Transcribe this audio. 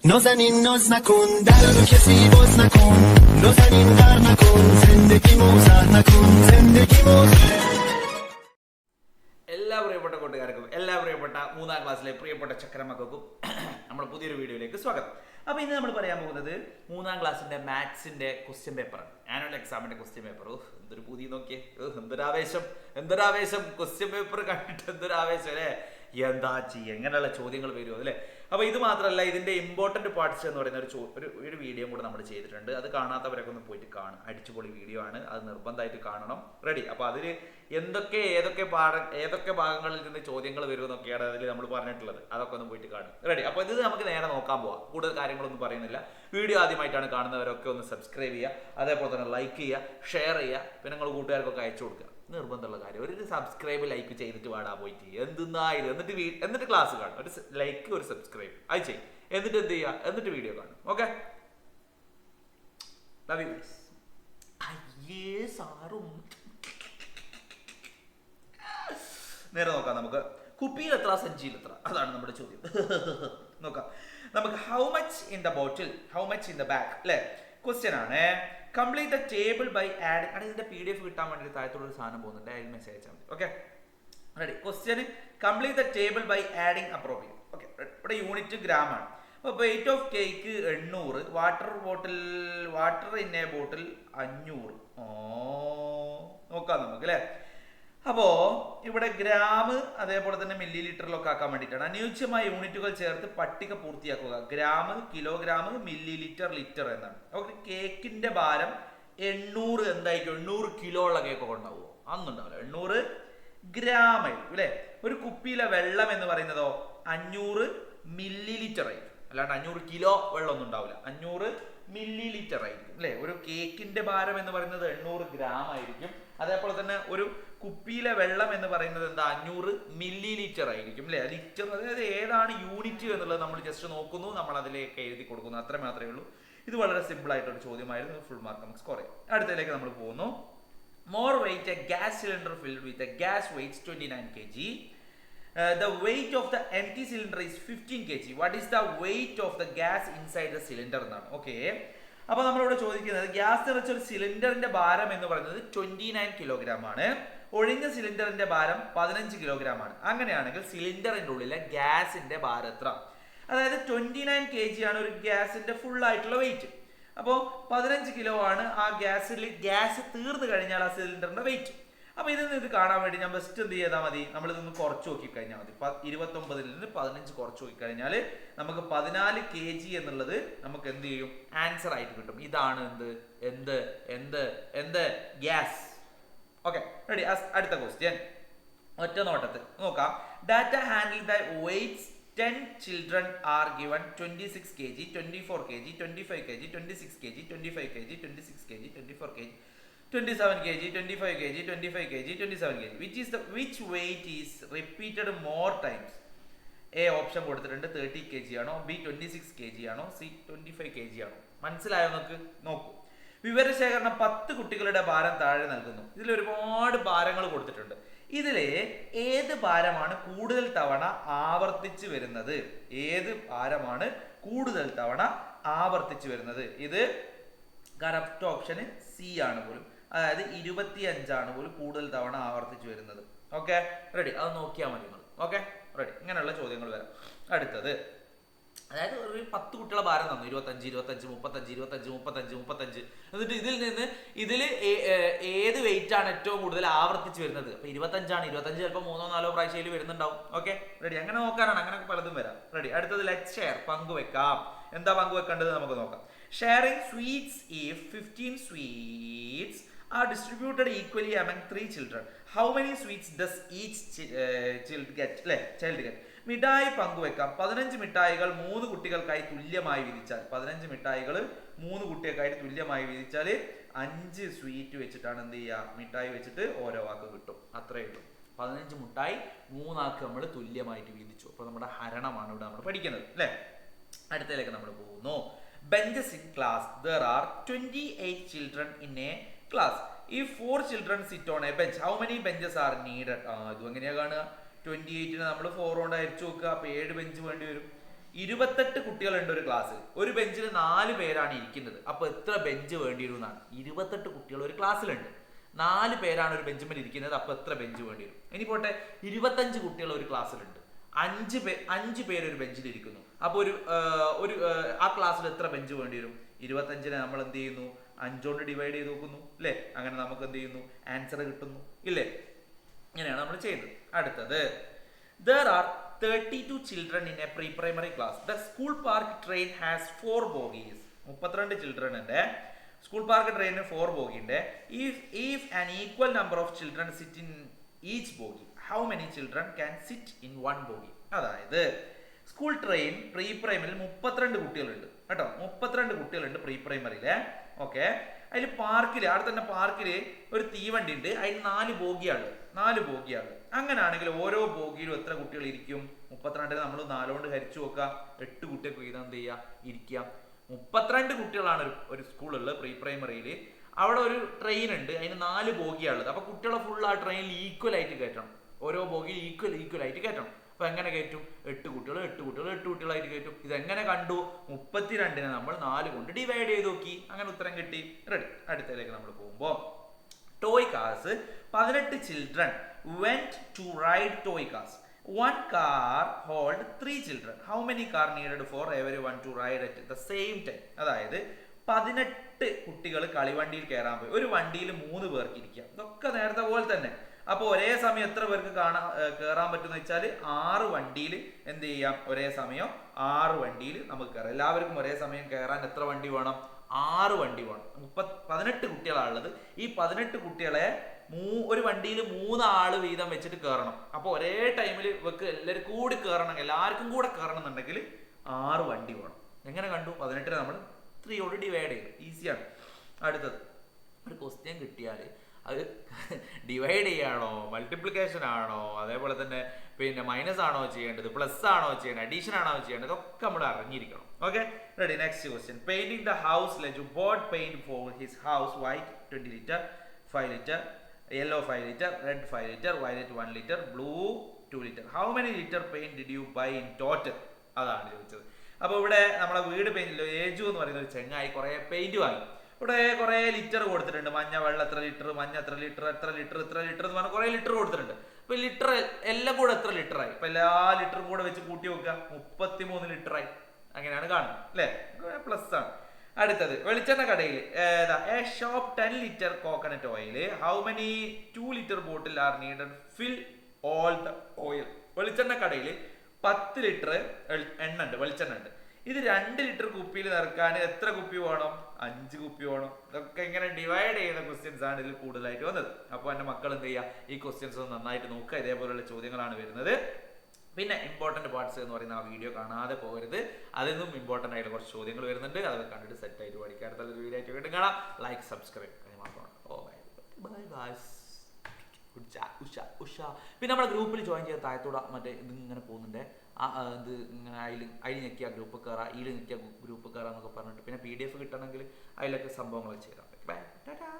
نازنین ناز نکن در رو کسی باز نکن نازنین غر نکن زندگی موزر نکن زندگی موزر എല്ലാ പ്രിയപ്പെട്ട കൂട്ടുകാർക്കും എല്ലാ പ്രിയപ്പെട്ട മൂന്നാം ക്ലാസ്സിലെ പ്രിയപ്പെട്ട ചക്രമക്കൾക്കും നമ്മുടെ പുതിയൊരു വീഡിയോയിലേക്ക് സ്വാഗതം. അപ്പോൾ ഇന്ന് നമ്മൾ പറയാൻ പോകുന്നത് മൂന്നാം ക്ലാസ്സിന്റെ മാത്സിന്റെ ക്വസ്റ്റ്യൻ പേപ്പറാണ്. ആനുവൽ എക്സാമിന്റെ ക്വസ്റ്റ്യൻ പേപ്പർ. എന്തൊരു പുതിയ നോക്കിയേ, എന്തൊരാവേശം ക്വസ്റ്റ്യൻ പേപ്പർ കണ്ടിട്ട് എന്തൊരാവേശം അല്ലേ. എന്താ ചെയ്യുക, എങ്ങനെയുള്ള ചോദ്യങ്ങൾ വരുമോ അല്ലേ. അപ്പോൾ ഇത് മാത്രമല്ല, ഇതിന്റെ ഇമ്പോർട്ടന്റ് പാർട്സ് എന്ന് പറയുന്ന ഒരു വീഡിയോ കൂടെ നമ്മൾ ചെയ്തിട്ടുണ്ട്. അത് കാണാത്തവരൊക്കെ ഒന്ന് പോയിട്ട് കാണും. അടിച്ചുപൊളി വീഡിയോ ആണ്, അത് നിർബന്ധമായിട്ട് കാണണം. റെഡി. അപ്പോൾ അതിൽ ഏതൊക്കെ ഭാഗങ്ങളിൽ നിന്ന് ചോദ്യങ്ങൾ വരുമെന്നൊക്കെയാണ് അതിൽ നമ്മൾ പറഞ്ഞിട്ടുള്ളത്. അതൊക്കെ ഒന്ന് പോയിട്ട് കാണും. റെഡി. അപ്പോൾ ഇത് നമുക്ക് നേരെ നോക്കാൻ പോവാം. കൂടുതൽ കാര്യങ്ങളൊന്നും പറയുന്നില്ല. വീഡിയോ ആദ്യമായിട്ടാണ് കാണുന്നവരൊക്കെ ഒന്ന് സബ്സ്ക്രൈബ് ചെയ്യുക, അതേപോലെ തന്നെ ലൈക്ക് ചെയ്യുക, ഷെയർ ചെയ്യുക, പിന്നെ നിങ്ങൾ കൂട്ടുകാർക്കൊക്കെ അയച്ചു കൊടുക്കുക. നിർബന്ധമുള്ള കാര്യം. ഒരു സബ്സ്ക്രൈബ് ലൈക്ക് ചെയ്തിട്ട് വാടാ പോയിട്ട് എന്തെന്നായത്. എന്നിട്ട് ക്ലാസ് കാണും. ഒരു ലൈക്ക്, ഒരു സബ്സ്ക്രൈബ് അത് ചെയ്യും. എന്നിട്ട് എന്ത് ചെയ്യുക, എന്നിട്ട് വീഡിയോ കാണും. Okay, love you guys. അയ്യേ സാറും. നേരെ നോക്കാം. നമുക്ക് കുപ്പിയിൽ എത്ര, സഞ്ചിയിൽ എത്ര, അതാണ് നമ്മുടെ ചോദ്യം. നോക്കാം നമുക്ക്. How much in the bottle, how much in the bag അല്ലേ. ക്വസ്റ്റ്യൻ ആണ്. Complete the table by adding. ആണ് ഇതിന്റെ PDF കിട്ടാൻ വേണ്ടി താഴത്തുള്ള ഒരു സാധനം പോകുന്നുണ്ട്. അതിൽ മെസ്സേജ് അയച്ചാൽ മതി. Okay, ready. Question complete the table by adding appropriate. Okay, ഇവിടെ യൂണിറ്റ് ഗ്രാം ആണ്. അപ്പോൾ weight of cake 800, water in a bottle 500. നോക്കാം നമുക്ക് അല്ലേ. അപ്പോ ഇവിടെ ഗ്രാം അതേപോലെ തന്നെ മില്ലി ലിറ്ററിലൊക്കെ ആക്കാൻ വേണ്ടിയിട്ടാണ്. അനുയോജ്യമായ യൂണിറ്റുകൾ ചേർത്ത് പട്ടിക പൂർത്തിയാക്കുക. Gram, kilogram, milli litre, litre എന്നാണ്. ഓക്കെ, കേക്കിന്റെ ഭാരം 800 എന്തായിരിക്കും? 800 കിലോ ഉള്ള കേക്കൊക്കെ ഉണ്ടാവുമോ? അന്നുണ്ടാവില്ല. 800 ഗ്രാം ആയിരിക്കും അല്ലെ. ഒരു കുപ്പിയിലെ വെള്ളം എന്ന് പറയുന്നതോ 500 മില്ലി ലിറ്റർ ആയിരിക്കും. അല്ലാണ്ട് 500 കിലോ വെള്ളം ഒന്നും ഉണ്ടാവില്ല. 500 മില്ലി ലിറ്റർ ആയിരിക്കും അല്ലെ. ഒരു കേക്കിന്റെ ഭാരം എന്ന് പറയുന്നത് 800 ഗ്രാം ആയിരിക്കും. അതേപോലെ തന്നെ ഒരു കുപ്പിയിലെ വെള്ളം എന്ന് പറയുന്നത് എന്താ? 500 മില്ലി ലിറ്റർ ആയിരിക്കും അല്ലെ. ലിറ്റർ, അതായത് ഏതാണ് യൂണിറ്റ് എന്നുള്ളത് നമ്മൾ ജസ്റ്റ് നോക്കുന്നു, നമ്മൾ അതിലേക്ക് എഴുതി കൊടുക്കുന്നു, അത്ര മാത്രമേ ഉള്ളൂ. ഇത് വളരെ സിമ്പിൾ ആയിട്ടൊരു ചോദ്യമായിരുന്നു. ഫുൾ മാർക്ക് നമുക്ക് സ്കോർ ചെയ്യാം. അടുത്തതിലേക്ക് നമ്മൾ പോകുന്നു. More wait A gas cylinder filled with a gas weights 29 kg. The weight of the empty cylinder is 15 kg. What is the weight of the gas inside the cylinder എന്നാണ്. Okay, അപ്പൊ നമ്മളിവിടെ ചോദിക്കുന്നത് gas നിറച്ച ഒരു സിലിണ്ടറിന്റെ ഭാരം എന്ന് പറയുന്നത് 29 കിലോഗ്രാം ആണ്. ഒഴിഞ്ഞ സിലിണ്ടറിന്റെ ഭാരം 15 കിലോഗ്രാം ആണ്. അങ്ങനെയാണെങ്കിൽ സിലിണ്ടറിന്റെ ഉള്ളിലെ ഗ്യാസിന്റെ ഭാരം എത്ര? അതായത് 29 kg ആണ് ഒരു ഗ്യാസിന്റെ ഫുൾ ആയിട്ടുള്ള വെയിറ്റ്. അപ്പോൾ 15 കിലോ ആണ് ആ ഗ്യാസ് തീർന്നു കഴിഞ്ഞാൽ ആ സിലിണ്ടറിന്റെ വെയിറ്റ്. അപ്പൊ ഇത് കാണാൻ വേണ്ടി ഞാൻ ബെസ്റ്റ് എന്ത് ചെയ്താൽ മതി, നമ്മൾ ഇതൊന്ന് കുറച്ച് നോക്കി കഴിഞ്ഞാൽ മതി. 29 നിന്ന് 15 കുറച്ച് നോക്കി കഴിഞ്ഞാൽ നമുക്ക് 14 kg എന്നുള്ളത് നമുക്ക് എന്ത് ചെയ്യും? ആൻസർ ആയിട്ട് കിട്ടും. ഇതാണ് എന്ത് ഗ്യാസ്. Okay, ready. അടുത്ത ക്വസ്റ്റ്യൻ ഒറ്റ നോട്ടത്തിൽ നോക്കാം. Data handle the weights 10 children are given 26 kg, 24 kg, 25 kg, 26 kg, 25 kg, 26 kg, 24 kg, 27 kg, 25 kg, 25 kg, 27 kg. Which weight is repeated more times? A option കൊടുത്തിട്ടുണ്ട്. 30 kg ആണോ, B 26 kg ആണോ, C 25 kg ആണോ? മനസ്സിലായോ? നോക്കൂ. വിവരശേഖരണം 10 കുട്ടികളുടെ ഭാരം താഴെ നൽകുന്നു. ഇതിൽ ഒരുപാട് ഭാരങ്ങൾ കൊടുത്തിട്ടുണ്ട്. ഇതില് ഏത് ഭാരമാണ് കൂടുതൽ തവണ ആവർത്തിച്ചു വരുന്നത്? ഏത് ഭാരമാണ് കൂടുതൽ തവണ ആവർത്തിച്ചു വരുന്നത്? ഇത് കറക്റ്റ് ഓപ്ഷന് C ആണ് പോലും. അതായത് 25 ആണ് പോലും കൂടുതൽ തവണ ആവർത്തിച്ചു വരുന്നത്. Okay, ready. അത് നോക്കിയാൽ മതി നിങ്ങൾ. Okay, ready. ഇങ്ങനെയുള്ള ചോദ്യങ്ങൾ വരാം. അടുത്തത്, അതായത് ഒരു 10 കുട്ടികളെ ഭാരം തന്നു. 25, 25, 35, 25, 35, 35. എന്നിട്ട് ഇതിൽ ഏത് വെയിറ്റ് ആണ് ഏറ്റവും കൂടുതൽ ആവർത്തിച്ച് വരുന്നത്? അപ്പൊ 25 ആണ്. 25 ചിലപ്പോൾ 3-4 പ്രാവശ്യം വരുന്നുണ്ടാവും. Okay, ready. അങ്ങനെ നോക്കാനാണ്. അങ്ങനെ പലതും വരാം. റെഡി. അടുത്തത് ലെറ്റ് ഷെയർ, പങ്കുവെക്കാം. എന്താ പങ്കുവെക്കേണ്ടത് നമുക്ക് നോക്കാം. Sharing sweets if 15 sweets are distributed equally among 3 children. How many sweets does each child get? മിഠായി പങ്കുവെക്കാം. 15 മിഠായികൾ 3 കുട്ടികൾക്കായി തുല്യമായി വിധിച്ചാൽ 15 മിഠായികൾ 3 കുട്ടികൾക്കായി തുല്യമായി വിധിച്ചാൽ 5 സ്വീറ്റ് വെച്ചിട്ടാണ് എന്ത് ചെയ്യുക? മിഠായി വെച്ചിട്ട് ഓരോ വാക്ക് കിട്ടും. അത്രയേ ഉള്ളൂ. 15 മിഠായി 3 ആൾക്ക് നമ്മൾ തുല്യമായിട്ട് വിധിച്ചു. അപ്പോൾ നമ്മുടെ ഹരണമാണ് ഇവിടെ നമ്മൾ പഠിക്കുന്നത് അല്ലേ. അടുത്തതിലേക്ക് നമ്മൾ പോകുന്നു. Benches in class. There are 28 children in a class. If 4 children sit on a bench, how many benches are needed? ഇതും എങ്ങനെയാ കാണുക? 28 നമ്മൾ 4 കൊണ്ട് അരിച്ചു നോക്കുക. അപ്പോൾ 7 ബെഞ്ച് വേണ്ടി വരും. 28 കുട്ടികളുണ്ട് ഒരു ക്ലാസ്സിൽ, ഒരു ബെഞ്ചിൽ 4 പേരാണ് ഇരിക്കുന്നത്. അപ്പൊ എത്ര ബെഞ്ച് വേണ്ടി വരും എന്നാണ്. 28 കുട്ടികൾ ഒരു ക്ലാസ്സിലുണ്ട്, 4 പേരാണ് ഒരു ബെഞ്ചുമേൽ ഇരിക്കുന്നത്. അപ്പൊ എത്ര ബെഞ്ച് വേണ്ടി വരും? ഇനി പോട്ടെ, 25 കുട്ടികൾ ഒരു ക്ലാസ്സിലുണ്ട്, 5 പേര് ഒരു ബെഞ്ചിൽ ഇരിക്കുന്നു. അപ്പൊ ആ ക്ലാസ്സിൽ എത്ര ബെഞ്ച് വേണ്ടി വരും? 25നെ നമ്മൾ എന്ത് ചെയ്യുന്നു? 5 കൊണ്ട് ഡിവൈഡ് ചെയ്ത് നോക്കുന്നു അല്ലേ? അങ്ങനെ നമുക്ക് എന്ത് ചെയ്യുന്നു? ആൻസർ കിട്ടുന്നു ഇല്ലേ? ഇങ്ങനെയാണ് നമ്മൾ ചെയ്യുന്നത്. അടുത്തത്, there are 32 children in a pre-primary class. The school park train has 4 bogies. 32 children ഉണ്ട്. സ്കൂൾ പാർക്ക് ട്രെയിനിന് 4 ബോഗി ഉണ്ട്. If an equal number of children sit in each bogie, how many children can sit in one bogie? അതായത് school train pre പ്രൈമറിയിൽ 32 കുട്ടികളുണ്ട് കേട്ടോ. 32 കുട്ടികളുണ്ട് pre പ്രൈമറിയിലെ. Okay, അതിൽ പാർക്കിൽ, അവിടെ തന്നെ പാർക്കിൽ ഒരു തീവണ്ടി ഉണ്ട്, അതിന് 4 ബോഗിയാണ്. അങ്ങനെയാണെങ്കിൽ ഓരോ ബോഗിയിലും എത്ര കുട്ടികൾ ഇരിക്കും? 32 നമ്മൾ 4 കൊണ്ട് ഹരിച്ചു നോക്കുക, 8 കുട്ടികൾക്ക് വീതം എന്ത് ചെയ്യുക? ഇരിക്കുക. 32 കുട്ടികളാണ് ഒരു സ്കൂളുള്ളത് പ്രീ പ്രൈമറിയിൽ. അവിടെ ഒരു ട്രെയിൻ ഉണ്ട്, അതിന് 4 ബോഗിയാണുള്ളത്. അപ്പൊ കുട്ടികളെ ഫുൾ ആ ട്രെയിനിൽ ഈക്വൽ ആയിട്ട് കയറ്റണം, ഓരോ ബോഗിയിൽ ഈക്വൽ ആയിട്ട് കയറ്റണം. അപ്പൊ എങ്ങനെ കയറ്റും? 8 കുട്ടികളായിട്ട് കയറ്റും. ഇതെങ്ങനെ കണ്ടു? 32നെ നമ്മൾ 4 കൊണ്ട് ഡിവൈഡ് ചെയ്ത് നോക്കി, അങ്ങനെ ഉത്തരം കിട്ടി. റെഡി. അടുത്തതിലേക്ക് നമ്മൾ പോകുമ്പോൾ, toy cars 18 children went to ride toy cars. One car hold 3 children. How many car needed for everyone to ride at the same time? അതായത് 18 കുട്ടികൾ കളിവണ്ടിയിൽ കയറാൻ പോയി. ഒരു വണ്ടിയിൽ 3 പേർക്ക് ഇരിക്കാം. ഇതൊക്കെ നേരത്തെ പോലെ തന്നെ. അപ്പോൾ ഒരേ സമയം എത്ര പേർക്ക് കയറാൻ പറ്റുമെന്ന് വെച്ചാൽ 6 വണ്ടിയിൽ എന്ത് ചെയ്യാം? ഒരേ സമയം 6 വണ്ടിയിൽ നമുക്ക് കയറാം. എല്ലാവർക്കും ഒരേ സമയം കയറാൻ എത്ര വണ്ടി വേണം? 6 വണ്ടി വേണം. 18 കുട്ടികളാണുള്ളത്. ഈ 18 കുട്ടികളെ ഒരു വണ്ടിയിൽ 3 ആള് വീതം വെച്ചിട്ട് കയറണം. അപ്പോൾ ഒരേ ടൈമിൽ എല്ലാവരും കൂടി കയറണമെങ്കിൽ, എല്ലാവർക്കും കൂടെ കയറണം എന്നുണ്ടെങ്കിൽ 6 വണ്ടി വേണം. എങ്ങനെ കണ്ടു? 18 നമ്മൾ 3 യോട് ഡിവൈഡ് ചെയ്യും. ഈസിയാണ്. അടുത്തത്, ഒരു ക്വസ്റ്റ്യൻ കിട്ടിയാൽ അത് ഡിവൈഡ് ചെയ്യാണോ, മൾട്ടിപ്ലിക്കേഷൻ ആണോ, അതേപോലെ തന്നെ പിന്നെ മൈനസ് ആണോ ചെയ്യേണ്ടത്, പ്ലസ് ആണോ ചെയ്യേണ്ടത്, അഡീഷൻ ആണോ ചെയ്യേണ്ടത്, ഇതൊക്കെ നമ്മൾ അറിഞ്ഞിരിക്കണം. Okay, ready. Next question, painting the house Leju bought paint for his house white 20 litre, 5 litre, yellow 5 litre, red 5 litre, violet 1 litre, blue 2 litre. How many litre paint did you buy in total? അതാണ് ചോദിച്ചത്. അപ്പോൾ ഇവിടെ നമ്മളെ വീട് പെയിന്റിലോ ഏജു എന്ന് പറയുന്ന ഒരു ചെങ്ങായി കുറേ പെയിന്റ് വാങ്ങി. ഇവിടെ കുറേ ലിറ്റർ കൊടുത്തിട്ടുണ്ട്. മഞ്ഞ വെള്ളം എത്ര ലിറ്റർ, മഞ്ഞ എത്ര ലിറ്റർ എന്ന് പറഞ്ഞാൽ കുറേ ലിറ്റർ കൊടുത്തിട്ടുണ്ട്. അപ്പൊ ലിറ്റർ എല്ലാം കൂടെ എത്ര ലിറ്ററായി? ഇപ്പൊ എല്ലാ ലിറ്ററും കൂടെ വെച്ച് കൂട്ടി നോക്കുക, 33 ലിറ്ററായി. അങ്ങനെയാണ് കാണുന്നത് അല്ലേ? പ്ലസ് ആണ്. അടുത്തത്, വെളിച്ചെണ്ണ കടയിൽ a shop 10 litre coconut oil. How many 2 litre bottle are needed fill all the oil? വെളിച്ചെണ്ണ കടയിൽ 10 ലിറ്റർ എണ്ണ ഉണ്ട്, വെളിച്ചെണ്ണ ഉണ്ട്. ഇത് 2 ലിറ്റർ കുപ്പിയിൽ നിറക്കാൻ എത്ര കുപ്പി വേണം? 5 കുപ്പി വേണം. ഇതൊക്കെ ഇങ്ങനെ ഡിവൈഡ് ചെയ്യുന്ന ക്വസ്റ്റ്യൻസ് ആണ് ഇതിൽ കൂടുതലായിട്ട് വന്നത്. അപ്പോൾ എൻ്റെ മക്കൾ എന്ത് ചെയ്യുക? ഈ ക്വസ്റ്റ്യൻസ് ഒന്ന് നന്നായിട്ട് നോക്കുക. ഇതേപോലെയുള്ള ചോദ്യങ്ങളാണ് വരുന്നത്. പിന്നെ ഇമ്പോർട്ടൻറ്റ് പാർട്സ് എന്ന് പറയുന്ന ആ വീഡിയോ കാണാതെ പോകരുത്. അതിൽ നിന്നും ഇമ്പോർട്ടൻ്റ് ആയിട്ട് കുറച്ച് ചോദ്യങ്ങൾ വരുന്നുണ്ട്. അതൊക്കെ കണ്ടിട്ട് സെറ്റായിട്ട് പഠിക്കുക. അടുത്തൊരു വീഡിയോ ആയിട്ട് വീണ്ടും കാണാം. ലൈക്ക്, സബ്സ്ക്രൈബ് മാത്രമാണ്. ഓ ബൈ ഗായ്സ്. ഉഷ. പിന്നെ നമ്മുടെ ഗ്രൂപ്പിൽ ജോയിൻ ചെയ്ത താഴത്തോടെ മറ്റേ ഇതിങ്ങനെ പോകുന്നുണ്ട്. ഇത് ഇങ്ങനെ അതിൽ ഞെക്കിയ ഗ്രൂപ്പ് കയറാം, ഇതിൽ ഞെക്കിയ ഗ്രൂപ്പ് കയറാം എന്നൊക്കെ പറഞ്ഞിട്ട്, പിന്നെ PDF കിട്ടണമെങ്കിൽ അതിലൊക്കെ സംഭവങ്ങൾ ചെയ്താൽ മതി. ബൈ, ടാറ്റാ.